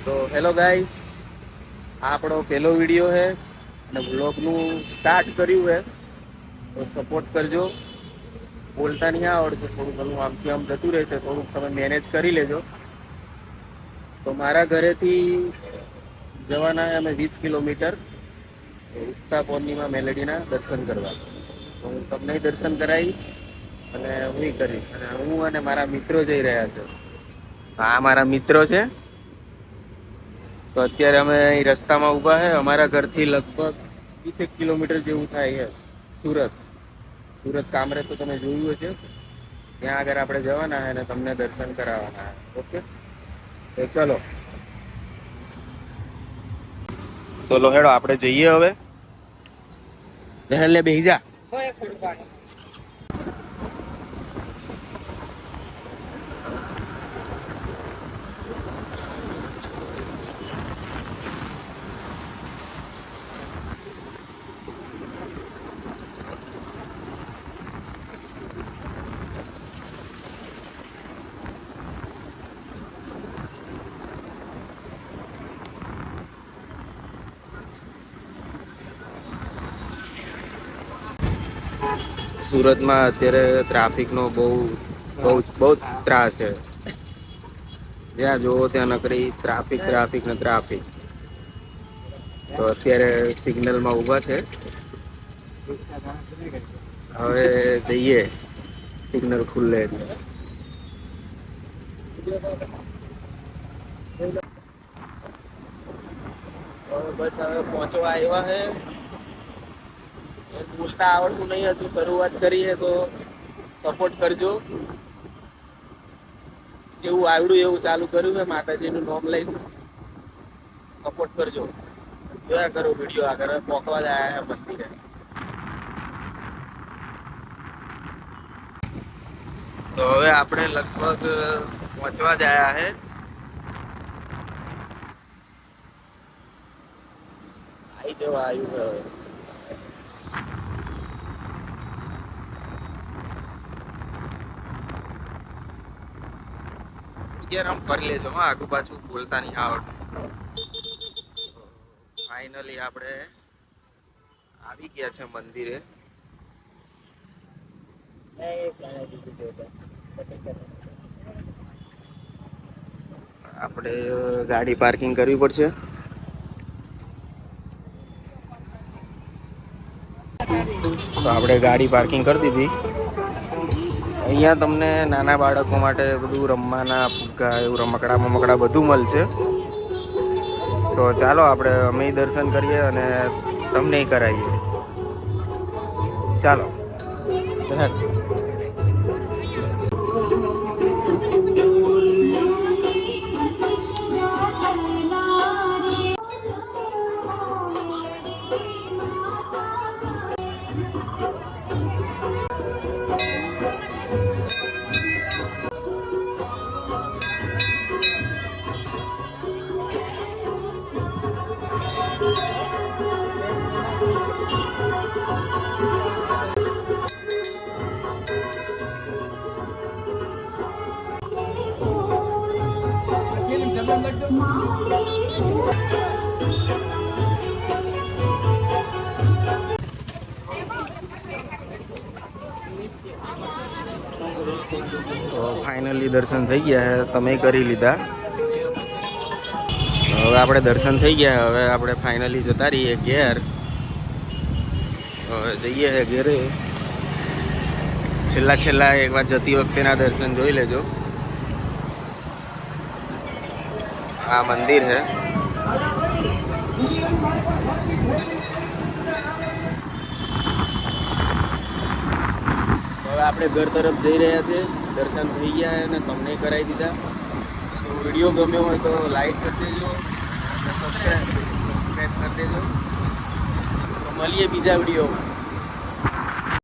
તો hello guys, આ આપણો પહેલો વિડીયો છે અને બ્લોગનું સ્ટાર્ટ કર્યું છે તો સપોર્ટ કરજો. બોલતા નહીં આવડતું, થોડું ઘણું આમથી આમ જતું રહેશે, થોડુંક તમે મેનેજ કરી લેજો. તો મારા ઘરેથી જવાના અમે 20 કિલોમીટર ઉગતા પૂર્ણિમા મેલેડીના દર્શન કરવા. તો હું તમને દર્શન કરાવીશ અને હું કરીશ, અને હું અને મારા મિત્રો જઈ રહ્યા છે. આ મારા મિત્રો છે. તો અત્યારે અમે અહીં રસ્તામાં ઊભા છે. અમારા ઘરથી લગભગ 20 કિલોમીટર જેવું થાય છે સુરત કામરેજ. તો તમે જોયું હશે. ત્યાં આગળ આપણે જવાના છે અને તમને દર્શન કરાવવાના છે. ઓકે, તો ચલો. તો લો હેડો, આપણે જઈએ હવે. પહેલે બેહી જા. સુરતમાં અત્યારે ટ્રાફિકનો બહુ ત્રાસ છે. જ્યાં જોવો ત્યાં નકરી ટ્રાફિક ને ટ્રાફિક. તો અત્યારે સિગ્નલમાં ઊભા છે. હવે જઈએ સિગ્નલ ખુલ્લે એટલે. બસ હવે પહોંચવા આવ્યા છે. બોલતા આવડતું નહીં હતું, શરૂઆત કરીએ તો સપોર્ટ કરજો. જેવું આવડ્યું એવું ચાલુ કર્યું છે. માતાજીનું નામ લઈને સપોર્ટ કરજો. જોયા કરો વિડીયો. આગળ પહોંચવા જ આવ્યા છે મંદિરે. તો હવે આપણે લગભગ પહોંચવા જ આવ્યા છે. આવી જવા આવ્યું હવે. આમ કરી લેજો હા, આગુ પાછું બોલતા નહીં આવડતું. ફાઇનલી આપણે આવી ગયા છે મંદિરે. આપણે ગાડી પાર્કિંગ કરવી પડશે. તો આપણે ગાડી પાર્કિંગ કરી દીધી. અહીંયા તમને નાના બાળકો માટે બધું રમવાના ફુગ્ગા, એવું રમકડા બધું મળશે. તો ચાલો આપણે અમે દર્શન કરીએ અને તમને કરાવીએ. ચાલો. તો ફાઇનલી દર્શન થઈ ગયા. તમે કરી લીધા. હવે આપણે દર્શન થઈ ગયા. હવે આપણે ફાઇનલી જતા રહીએ ઘેર. હવે જઈએ છે ઘેરે. છેલ્લા એકવાર જતી વખતેના દર્શન જોઈ લેજો. આ મંદિર છે. હવે આપણે ઘર તરફ જઈ રહ્યા છે. દર્શન થઈ ગયા અને તમને કરાવી દીધા. તો વિડીયો ગમ્યો હોય તો લાઈક કરી દેજો અને સબસ્ક્રાઈબ કરી દેજો. તો મળીએ બીજા વિડીયોમાં.